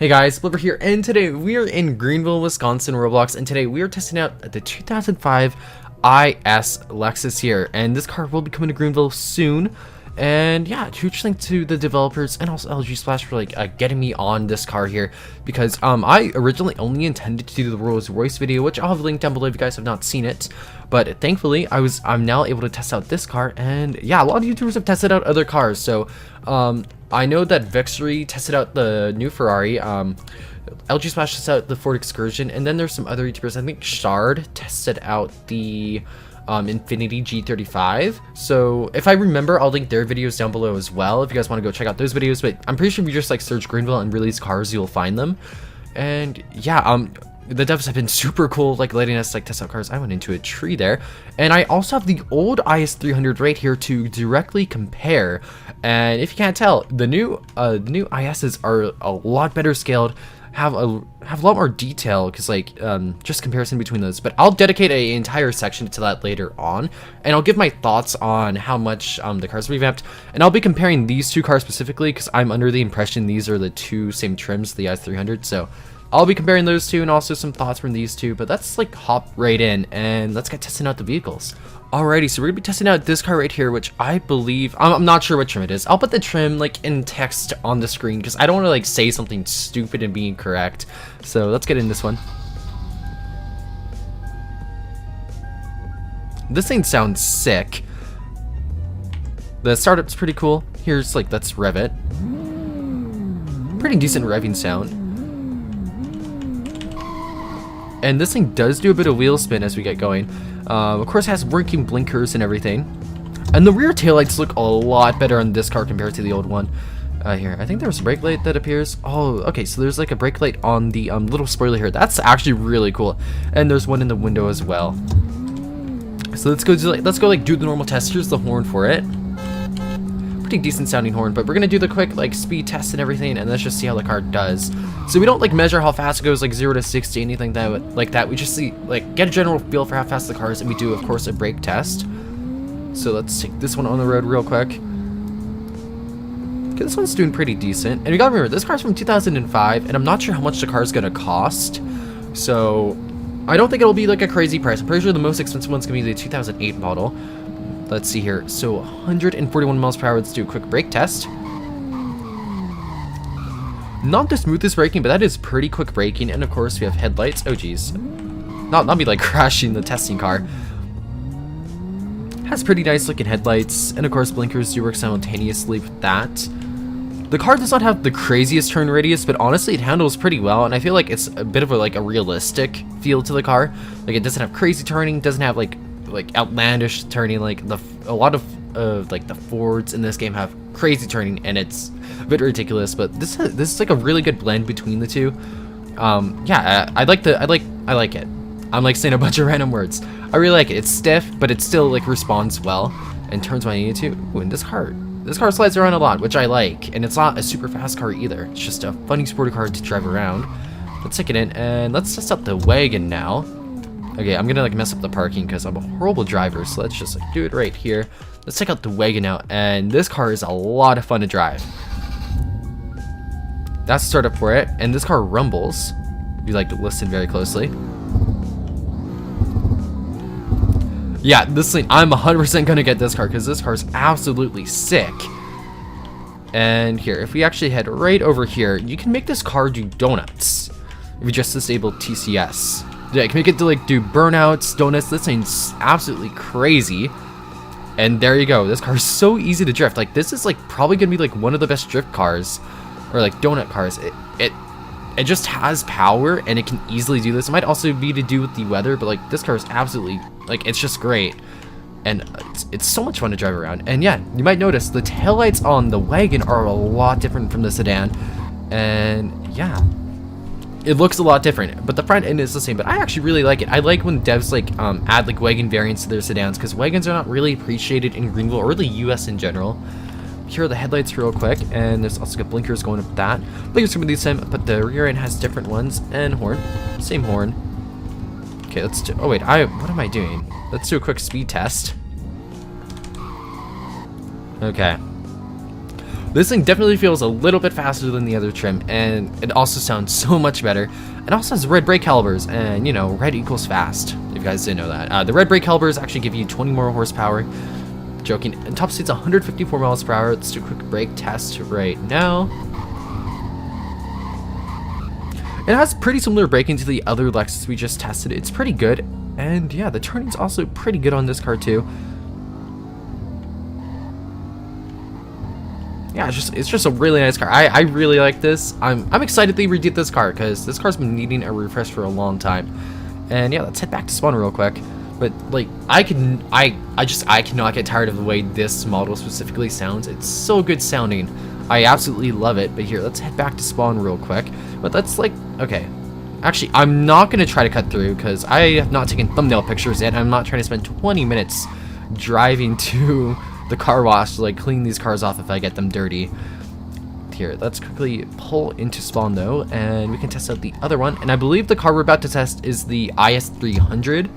Hey guys, Blubber here, and today we are in Greenville, Wisconsin, Roblox, and today we are testing out the 2005 IS Lexus here, and this car will be coming to Greenville soon. And yeah, huge thanks to the developers and also LG Splash for getting me on this car here, because I originally only intended to do the Rolls Royce video, which I'll have linked down below if you guys have not seen it. But thankfully I'm now able to test out this car, and yeah, a lot of YouTubers have tested out other cars. So I know that Vexry tested out the new Ferrari, LG Splash tested out the Ford Excursion, and then there's some other YouTubers. I think Shard tested out the Infiniti G35. So if I remember, I'll link their videos down below as well if you guys want to go check out those videos. But I'm pretty sure if you just search Greenville Unreleased cars, you'll find them. And yeah, the devs have been super cool, letting us test out cars. I went into a tree there, and I also have the old IS300 right here to directly compare. And if you can't tell, the new ISs are a lot better scaled, have a lot more detail, because just comparison between those. But I'll dedicate an entire section to that later on, and I'll give my thoughts on how much the cars revamped, and I'll be comparing these two cars specifically because I'm under the impression these are the two same trims, the IS300. So I'll be comparing those two and also some thoughts from these two. But let's hop right in and let's get testing out the vehicles. Alrighty, so we're gonna be testing out this car right here, which I believe, I'm not sure what trim it is. I'll put the trim in text on the screen because I don't want to say something stupid and be incorrect. So let's get in this one. This thing sounds sick. The startup's pretty cool. Here's let's rev it. Pretty decent revving sound. And this thing does do a bit of wheel spin as we get going. Of course, it has working blinkers and everything. And the rear taillights look a lot better on this car compared to the old one. Here, I think there's a brake light that appears. Oh, okay, so there's a brake light on the little spoiler here. That's actually really cool. And there's one in the window as well. So let's go do do the normal test. Here's the horn for it. Pretty decent sounding horn, but we're gonna do the quick speed test and everything, and let's just see how the car does. So we don't measure how fast it goes 0 to 60, anything that we just see get a general feel for how fast the car is, and we do of course a brake test. So let's take this one on the road real quick. Okay, this one's doing pretty decent, and we gotta remember this car's from 2005, and I'm not sure how much the car's gonna cost, so I don't think it'll be a crazy price. I'm pretty sure the most expensive one's gonna be the 2008 model. Let's see here. So 141 miles per hour. Let's do a quick brake test. Not the smoothest braking, but that is pretty quick braking. And of course, we have headlights. Oh geez, not me crashing the testing car. Has pretty nice looking headlights, and of course, blinkers do work simultaneously with that. The car does not have the craziest turn radius, but honestly, it handles pretty well. And I feel it's a bit of a realistic feel to the car. It doesn't have crazy turning, doesn't have outlandish turning. A lot of the Fords in this game have crazy turning, and it's a bit ridiculous. But this is a really good blend between the two. Yeah, I like it. I'm saying a bunch of random words. I really like it. It's stiff, but it still responds well and turns when I need it to. Ooh, and this car slides around a lot, which I like, and it's not a super fast car either. It's just a funny sporty car to drive around. Let's take it in, and let's test out the wagon now. Okay, I'm gonna mess up the parking because I'm a horrible driver, so let's just do it right here. Let's check out the wagon now, and this car is a lot of fun to drive. That's the startup for it, and this car rumbles. If you to listen very closely. Yeah, this thing, I'm 100% gonna get this car because this car is absolutely sick. And here, if we actually head right over here, you can make this car do donuts if you just disable TCS. Yeah, I can make it to do burnouts, donuts. This thing's absolutely crazy. And there you go. This car is so easy to drift. This is probably gonna be one of the best drift cars, or donut cars. It just has power, and it can easily do this. It might also be to do with the weather, but this car is absolutely it's just great, and it's so much fun to drive around. And yeah, you might notice the taillights on the wagon are a lot different from the sedan, and yeah, it looks a lot different, but the front end is the same. But I actually really like it. I like when devs add wagon variants to their sedans, because wagons are not really appreciated in Greenville or the US in general. Here are the headlights real quick, and there's also got blinkers going up with that. Blinkers can be the same, but the rear end has different ones. And horn, same horn. Okay, let's do, oh wait, what am I doing? Let's do a quick speed test. Okay. This thing definitely feels a little bit faster than the other trim, and it also sounds so much better. It also has red brake calibers, and you know, red equals fast, if you guys didn't know that. The red brake calibers actually give you 20 more horsepower. Joking. And top speed's 154 miles per hour. Let's do a quick brake test right now. It has pretty similar braking to the other Lexus we just tested. It's pretty good, and yeah, the turning's also pretty good on this car too. Yeah, it's just a really nice car. I really like this. I'm excited they redid this car because this car's been needing a refresh for a long time. And yeah, let's head back to spawn real quick. But like I cannot get tired of the way this model specifically sounds. It's so good sounding. I absolutely love it. But here, let's head back to spawn real quick. But that's like, okay. Actually, I'm not gonna try to cut through because I have not taken thumbnail pictures yet. I'm not trying to spend 20 minutes driving to the car wash to like clean these cars off if I get them dirty. Here, let's quickly pull into spawn though, and we can test out the other one. And I believe the car we're about to test is the IS300,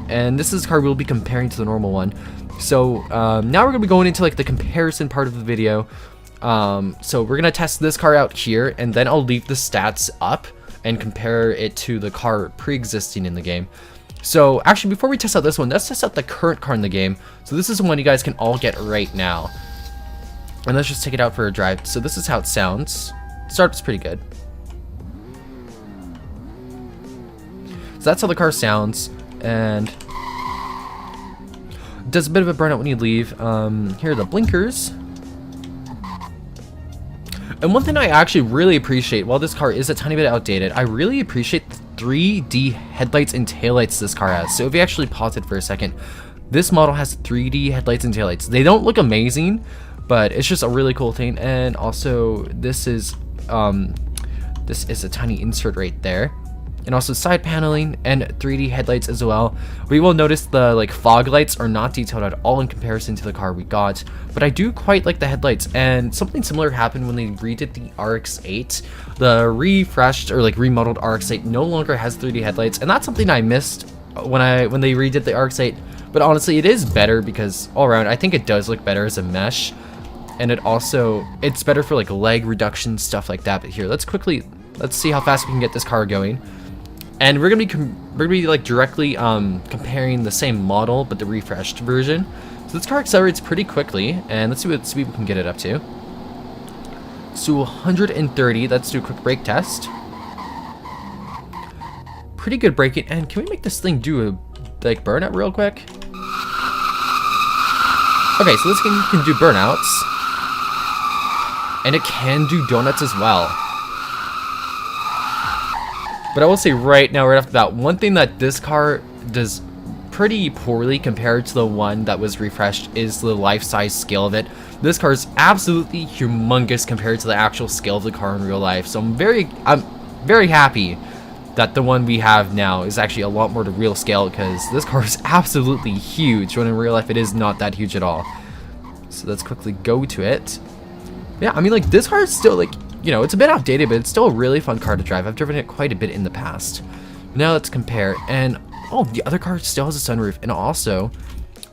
and this is the car we'll be comparing to the normal one. So now we're gonna be going into like the comparison part of the video. So we're gonna test this car out here, and then I'll leave the stats up and compare it to the car pre-existing in the game. So actually, before we test out this one, let's test out the current car in the game. So this is the one you guys can all get right now. And let's just take it out for a drive. So this is how it sounds. Startup's pretty good. So that's how the car sounds. And it does a bit of a burnout when you leave. Here are the blinkers. And one thing I actually really appreciate, while this car is a tiny bit outdated, I really appreciate the 3D headlights and taillights this car has. So if you actually pause it for a second, this model has 3D headlights and taillights. They don't look amazing, but it's just a really cool thing. And also this is a tiny insert right there. And also side paneling and 3D headlights as well. We will notice the like fog lights are not detailed at all in comparison to the car we got, but I do quite like the headlights. And something similar happened when they redid the RX-8. The refreshed or like remodeled RX-8 no longer has 3D headlights, and that's something I missed when they redid the RX-8. But honestly, it is better because all around I think it does look better as a mesh, and it's better for like leg reduction, stuff like that. But here, let's see how fast we can get this car going. And we're gonna be like directly comparing the same model but the refreshed version. So this car accelerates pretty quickly, and let's see what speed we can get it up to. So 130. Let's do a quick brake test. Pretty good braking. And can we make this thing do a like burnout real quick? Okay, so this thing can do burnouts, and it can do donuts as well. But I will say right now, right off the bat, one thing that this car does pretty poorly compared to the one that was refreshed is the life-size scale of it. This car is absolutely humongous compared to the actual scale of the car in real life. So I'm very happy that the one we have now is actually a lot more to real scale, because this car is absolutely huge when in real life it is not that huge at all. So let's quickly go to it. Yeah, I mean, like, this car is still like, you know, it's a bit outdated, but it's still a really fun car to drive. I've driven it quite a bit in the past. Now let's compare. And oh, the other car still has a sunroof. And also,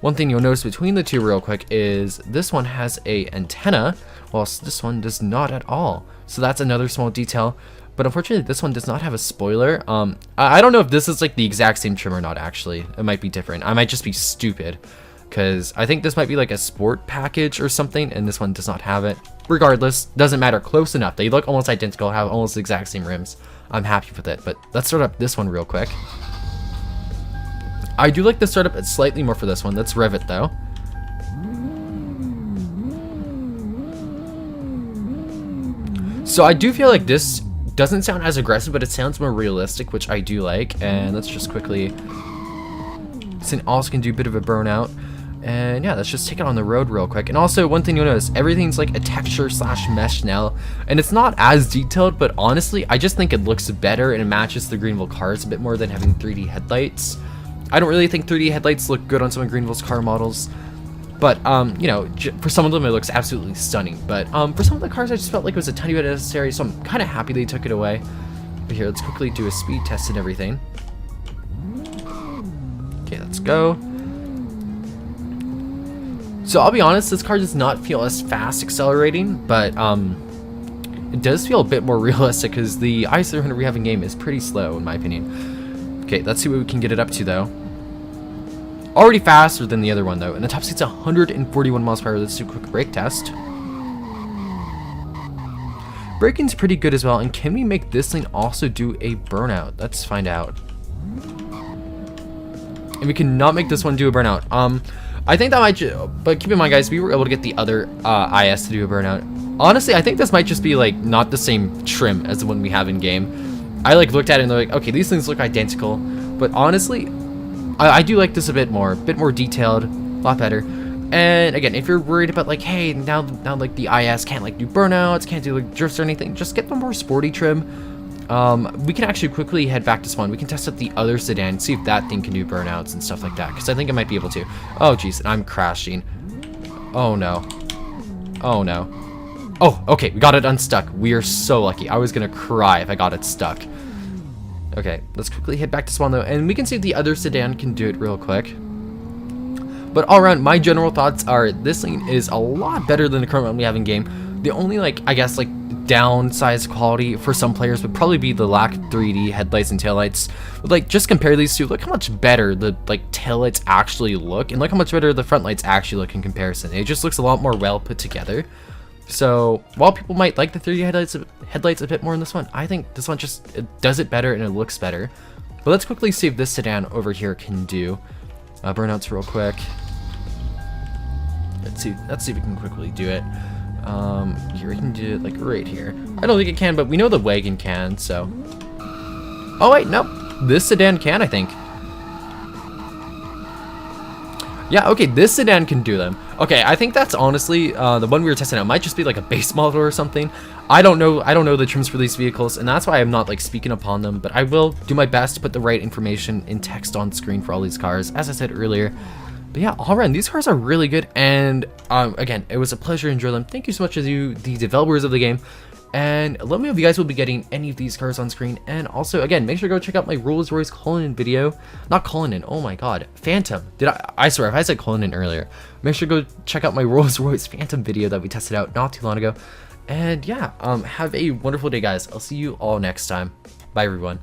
one thing you'll notice between the two real quick is this one has a antenna, whilst this one does not at all. So that's another small detail. But unfortunately, this one does not have a spoiler. I don't know if this is like the exact same trim or not, actually. It might be different. I might just be stupid, because I think this might be like a sport package or something, and this one does not have it. Regardless, doesn't matter, close enough. They look almost identical, have almost the exact same rims. I'm happy with it, but let's start up this one real quick. I do like the startup slightly more for this one. Let's rev it though. So I do feel like this doesn't sound as aggressive, but it sounds more realistic, which I do like. And let's just quickly, this thing also can do a bit of a burnout. And yeah, let's just take it on the road real quick. And also, one thing you'll notice, everything's like a texture / mesh now. And it's not as detailed, but honestly, I just think it looks better and it matches the Greenville cars a bit more than having 3D headlights. I don't really think 3D headlights look good on some of Greenville's car models. But, you know, for some of them it looks absolutely stunning. But for some of the cars, I just felt like it was a tiny bit necessary, so I'm kind of happy they took it away. But here, let's quickly do a speed test and everything. Okay, let's go. So I'll be honest, this car does not feel as fast accelerating, but it does feel a bit more realistic because the i300 we have in game is pretty slow in my opinion. Okay, let's see what we can get it up to though. Already faster than the other one though, and the top speed's 141 miles per hour. Let's do a quick brake test. Braking's pretty good as well, and can we make this thing also do a burnout? Let's find out. And we cannot make this one do a burnout. I think that might, but keep in mind guys, we were able to get the other IS to do a burnout. Honestly, I think this might just be like not the same trim as the one we have in game. I like looked at it and they're like, okay, these things look identical, but honestly, I do like this a bit more detailed, a lot better. And again, if you're worried about like, hey, now like the IS can't like do burnouts, can't do like drifts or anything, just get the more sporty trim. We can actually quickly head back to spawn. We can test out the other sedan, see if that thing can do burnouts and stuff like that, because I think it might be able to. Oh jeez, I'm crashing. Oh no. Oh no. Oh, okay, we got it unstuck. We are so lucky. I was gonna cry if I got it stuck. Okay, let's quickly head back to spawn though, and we can see if the other sedan can do it real quick. But all around, my general thoughts are this thing is a lot better than the current one we have in game. The only like, I guess like downsized quality for some players would probably be the lack of 3D headlights and taillights. But like, just compare these two, look how much better the like taillights actually look, and look how much better the front lights actually look in comparison. It just looks a lot more well put together. So while people might like the 3D headlights a bit more in this one, I think this one just does it better and it looks better. But let's quickly see if this sedan over here can do burnouts real quick. Let's see if we can quickly do it. Here we can do it like right here. I don't think it can, but we know the wagon can, so. Oh wait, nope. This sedan can, I think. Yeah, okay, this sedan can do them. Okay, I think that's honestly the one we were testing out might just be like a base model or something. I don't know the trims for these vehicles, and that's why I'm not like speaking upon them, but I will do my best to put the right information in text on screen for all these cars, as I said earlier. But yeah, all around, these cars are really good, and again, it was a pleasure to enjoy them. Thank you so much to you, the developers of the game, and let me know if you guys will be getting any of these cars on screen. And also, again, make sure to go check out my Rolls-Royce Cullinan video. Not Cullinan, oh my god, Phantom. I swear, if I said Cullinan earlier, make sure to go check out my Rolls-Royce Phantom video that we tested out not too long ago. And yeah, have a wonderful day, guys. I'll see you all next time. Bye, everyone.